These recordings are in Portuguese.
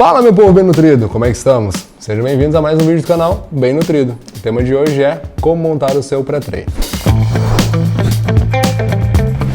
Fala, meu povo bem nutrido, como é que estamos? Sejam bem-vindos a mais um vídeo do canal Bem Nutrido. O tema de hoje é como montar o seu pré-treino.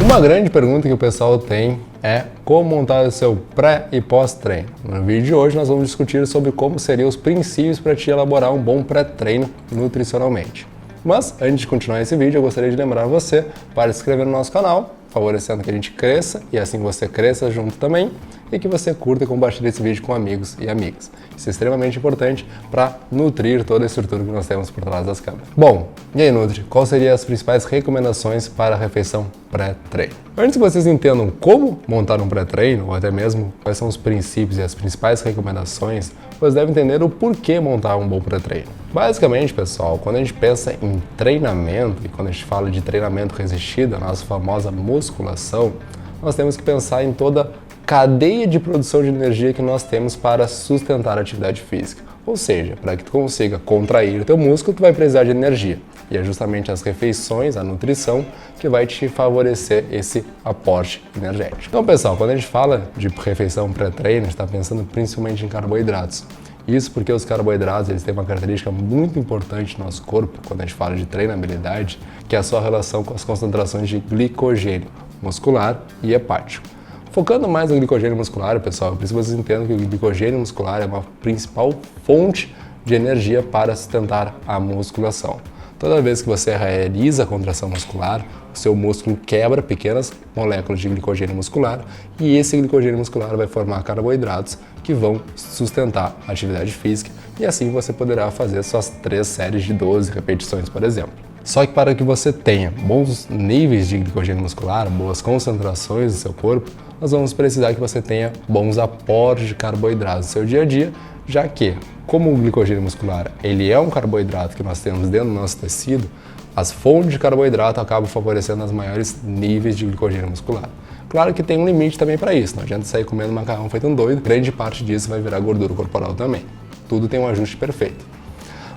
Uma grande pergunta que o pessoal tem é como montar o seu pré e pós-treino. No vídeo de hoje nós vamos discutir sobre como seriam os princípios para te elaborar um bom pré-treino nutricionalmente. Mas antes de continuar esse vídeo, eu gostaria de lembrar você para se inscrever no nosso canal, favorecendo que a gente cresça e assim você cresça junto também, e que você curta e compartilhe esse vídeo com amigos e amigas. Isso é extremamente importante para nutrir toda a estrutura que nós temos por trás das câmeras. Bom, e aí Nutri, quais seriam as principais recomendações para a refeição pré-treino? Antes que vocês entendam como montar um pré-treino, ou até mesmo quais são os princípios e as principais recomendações, vocês devem entender o porquê montar um bom pré-treino. Basicamente, pessoal, quando a gente pensa em treinamento, e quando a gente fala de treinamento resistido, a nossa famosa musculação, nós temos que pensar em toda a cadeia de produção de energia que nós temos para sustentar a atividade física. Ou seja, para que tu consiga contrair o teu músculo, tu vai precisar de energia. E é justamente as refeições, a nutrição, que vai te favorecer esse aporte energético. Então, pessoal, quando a gente fala de refeição pré-treino, a gente está pensando principalmente em carboidratos. Isso porque os carboidratos eles têm uma característica muito importante no nosso corpo, quando a gente fala de treinabilidade, que é a sua relação com as concentrações de glicogênio muscular e hepático. Focando mais no glicogênio muscular, pessoal, eu preciso que vocês entendam que o glicogênio muscular é uma principal fonte de energia para sustentar a musculação. Toda vez que você realiza a contração muscular, o seu músculo quebra pequenas moléculas de glicogênio muscular e esse glicogênio muscular vai formar carboidratos que vão sustentar a atividade física e assim você poderá fazer suas 3 séries de 12 repetições, por exemplo. Só que para que você tenha bons níveis de glicogênio muscular, boas concentrações no seu corpo, nós vamos precisar que você tenha bons aportes de carboidratos no seu dia a dia, já que, como o glicogênio muscular ele é um carboidrato que nós temos dentro do nosso tecido, as fontes de carboidrato acabam favorecendo os maiores níveis de glicogênio muscular. Claro que tem um limite também para isso, não adianta sair comendo macarrão feito um doido, grande parte disso vai virar gordura corporal também. Tudo tem um ajuste perfeito.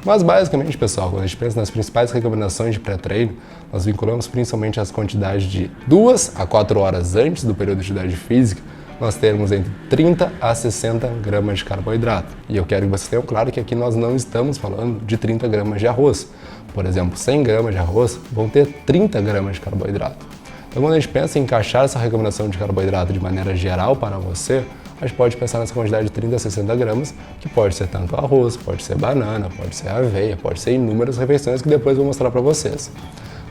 Mas basicamente, pessoal, quando a gente pensa nas principais recomendações de pré-treino, nós vinculamos principalmente as quantidades de 2 a 4 horas antes do período de atividade física, nós termos entre 30 a 60 gramas de carboidrato. E eu quero que vocês tenham claro que aqui nós não estamos falando de 30 gramas de arroz. Por exemplo, 100 gramas de arroz vão ter 30 gramas de carboidrato. Então, quando a gente pensa em encaixar essa recomendação de carboidrato de maneira geral para você, a gente pode pensar nessa quantidade de 30 a 60 gramas, que pode ser tanto arroz, pode ser banana, pode ser aveia, pode ser inúmeras refeições que depois eu vou mostrar para vocês.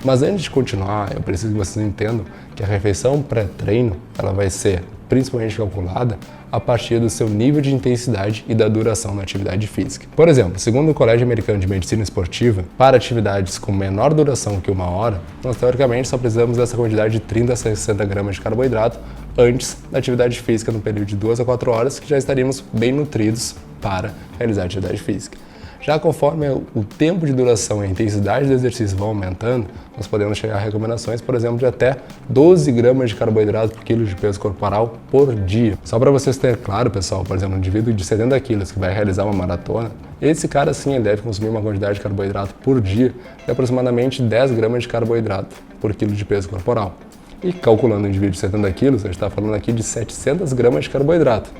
Mas antes de continuar, eu preciso que vocês entendam que a refeição pré-treino ela vai ser principalmente calculada a partir do seu nível de intensidade e da duração da atividade física. Por exemplo, segundo o Colégio Americano de Medicina Esportiva, para atividades com menor duração que 1 hora, nós teoricamente só precisamos dessa quantidade de 30 a 60 gramas de carboidrato antes da atividade física no período de 2 a 4 horas, que já estaríamos bem nutridos para realizar a atividade física. Já conforme o tempo de duração e a intensidade do exercício vão aumentando, nós podemos chegar a recomendações, por exemplo, de até 12 gramas de carboidrato por quilo de peso corporal por dia. Só para vocês terem claro, pessoal, por exemplo, um indivíduo de 70 quilos que vai realizar uma maratona, esse cara sim ele deve consumir uma quantidade de carboidrato por dia de aproximadamente 10 gramas de carboidrato por quilo de peso corporal. E calculando um indivíduo de 70 quilos, a gente está falando aqui de 700 gramas de carboidrato.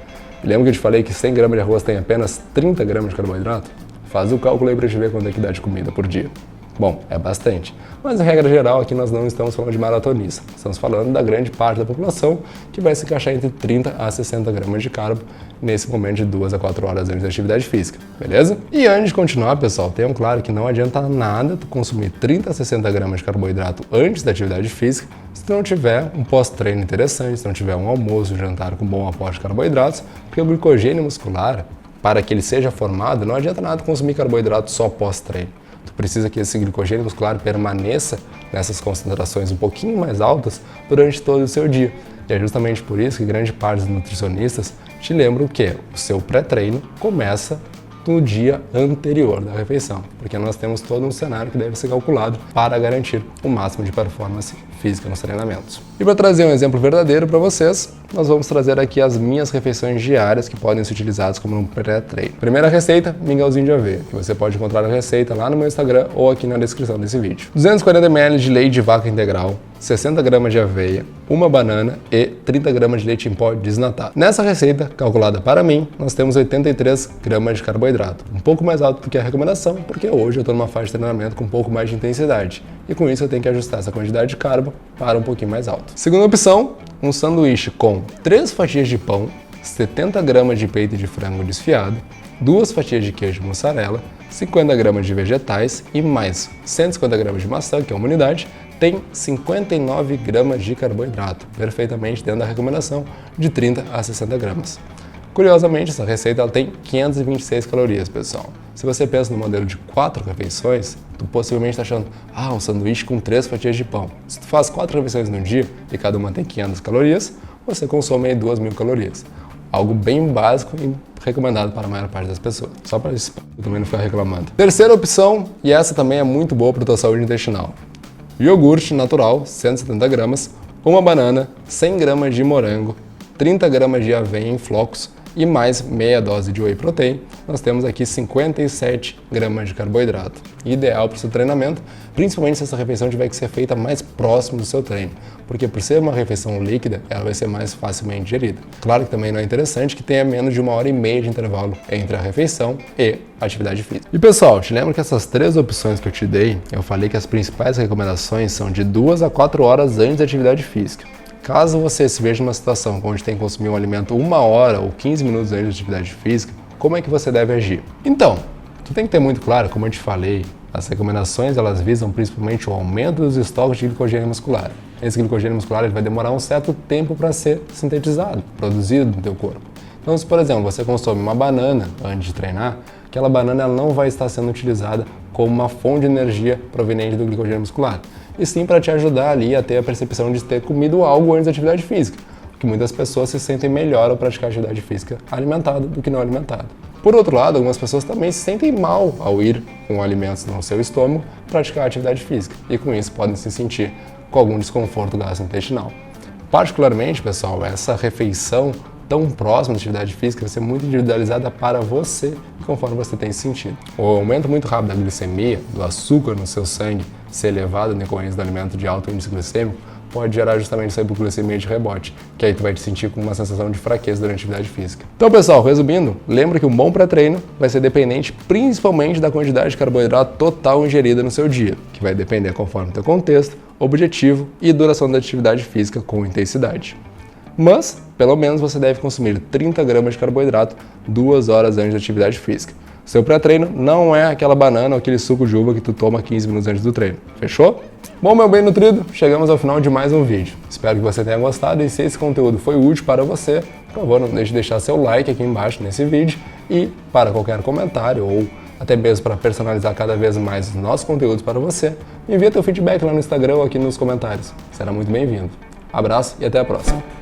Lembra que eu te falei que 100 gramas de arroz tem apenas 30 gramas de carboidrato? Faz o cálculo aí para gente ver quanto é que dá de comida por dia. Bom, é bastante. Mas, em regra geral, aqui nós não estamos falando de maratonista. Estamos falando da grande parte da população que vai se encaixar entre 30 a 60 gramas de carbo nesse momento de 2 a 4 horas antes da atividade física, beleza? E antes de continuar, pessoal, tenham claro que não adianta nada tu consumir 30 a 60 gramas de carboidrato antes da atividade física se tu não tiver um pós-treino interessante, se não tiver um almoço, um jantar com bom aporte de carboidratos, porque o glicogênio muscular, para que ele seja formado, não adianta nada consumir carboidrato só pós-treino. Tu precisa que esse glicogênio muscular permaneça nessas concentrações um pouquinho mais altas durante todo o seu dia. E é justamente por isso que grande parte dos nutricionistas te lembram que o seu pré-treino começa no dia anterior da refeição, porque nós temos todo um cenário que deve ser calculado para garantir o máximo de performance física nos treinamentos. E para trazer um exemplo verdadeiro para vocês, nós vamos trazer aqui as minhas refeições diárias que podem ser utilizadas como um pré-treino. Primeira receita, mingauzinho de aveia, que você pode encontrar a receita lá no meu Instagram ou aqui na descrição desse vídeo. 240 ml de leite de vaca integral, 60 gramas de aveia, uma banana e 30 gramas de leite em pó desnatado. Nessa receita, calculada para mim, nós temos 83 gramas de carboidrato, um pouco mais alto do que a recomendação, porque hoje eu estou numa faixa de treinamento com um pouco mais de intensidade, e com isso eu tenho que ajustar essa quantidade de carbo para um pouquinho mais alto. Segunda opção, um sanduíche com 3 fatias de pão, 70 gramas de peito de frango desfiado, 2 fatias de queijo mussarela, 50 gramas de vegetais e mais 150 gramas de maçã, que é uma unidade, tem 59 gramas de carboidrato, perfeitamente dentro da recomendação de 30 a 60 gramas. Curiosamente, essa receita ela tem 526 calorias, pessoal. Se você pensa no modelo de 4 refeições, tu possivelmente está achando, um sanduíche com 3 fatias de pão. Se tu faz 4 refeições no dia e cada uma tem 500 calorias, você consome aí 2.000 calorias. Algo bem básico e recomendado para a maior parte das pessoas. Só para isso, eu também não ficar reclamando. Terceira opção, e essa também é muito boa para a tua saúde intestinal. Iogurte natural, 170 gramas, uma banana, 100 gramas de morango, 30 gramas de aveia em flocos e mais meia dose de whey protein, nós temos aqui 57 gramas de carboidrato. Ideal para o seu treinamento, principalmente se essa refeição tiver que ser feita mais próximo do seu treino, porque por ser uma refeição líquida, ela vai ser mais facilmente digerida. Claro que também não é interessante que tenha menos de 1h30 de intervalo entre a refeição e a atividade física. E pessoal, te lembra que essas 3 opções que eu te dei, eu falei que as principais recomendações são de 2 a 4 horas antes da atividade física. Caso você se veja numa situação onde tem que consumir um alimento 1 hora ou 15 minutos antes da atividade física, como é que você deve agir? Então, tu tem que ter muito claro, como eu te falei, as recomendações elas visam principalmente o aumento dos estoques de glicogênio muscular. Esse glicogênio muscular ele vai demorar um certo tempo para ser sintetizado, produzido no teu corpo. Então, se por exemplo você consome uma banana antes de treinar, aquela banana ela não vai estar sendo utilizada como uma fonte de energia proveniente do glicogênio muscular, e sim para te ajudar ali a ter a percepção de ter comido algo antes da atividade física, porque muitas pessoas se sentem melhor ao praticar atividade física alimentada do que não alimentada. Por outro lado, algumas pessoas também se sentem mal ao ir com alimentos no seu estômago praticar atividade física, e com isso podem se sentir com algum desconforto gastrointestinal. Particularmente, pessoal, essa refeição tão próxima da atividade física vai ser muito individualizada para você, conforme você tem sentido. O aumento muito rápido da glicemia, do açúcar no seu sangue ser elevado em decorrência do alimento de alto índice glicêmico, pode gerar justamente essa hipoglicemia de rebote, que aí tu vai te sentir com uma sensação de fraqueza durante a atividade física. Então, pessoal, resumindo, lembra que um bom pré-treino vai ser dependente principalmente da quantidade de carboidrato total ingerida no seu dia, que vai depender conforme o teu contexto, objetivo e duração da atividade física com intensidade. Mas, pelo menos, você deve consumir 30 gramas de carboidrato 2 horas antes da atividade física. Seu pré-treino não é aquela banana ou aquele suco de uva que tu toma 15 minutos antes do treino. Fechou? Bom, meu bem nutrido, chegamos ao final de mais um vídeo. Espero que você tenha gostado e se esse conteúdo foi útil para você, por favor, não deixe de deixar seu like aqui embaixo nesse vídeo e para qualquer comentário ou até mesmo para personalizar cada vez mais os nossos conteúdos para você, envia teu feedback lá no Instagram ou aqui nos comentários. Será muito bem-vindo. Abraço e até a próxima.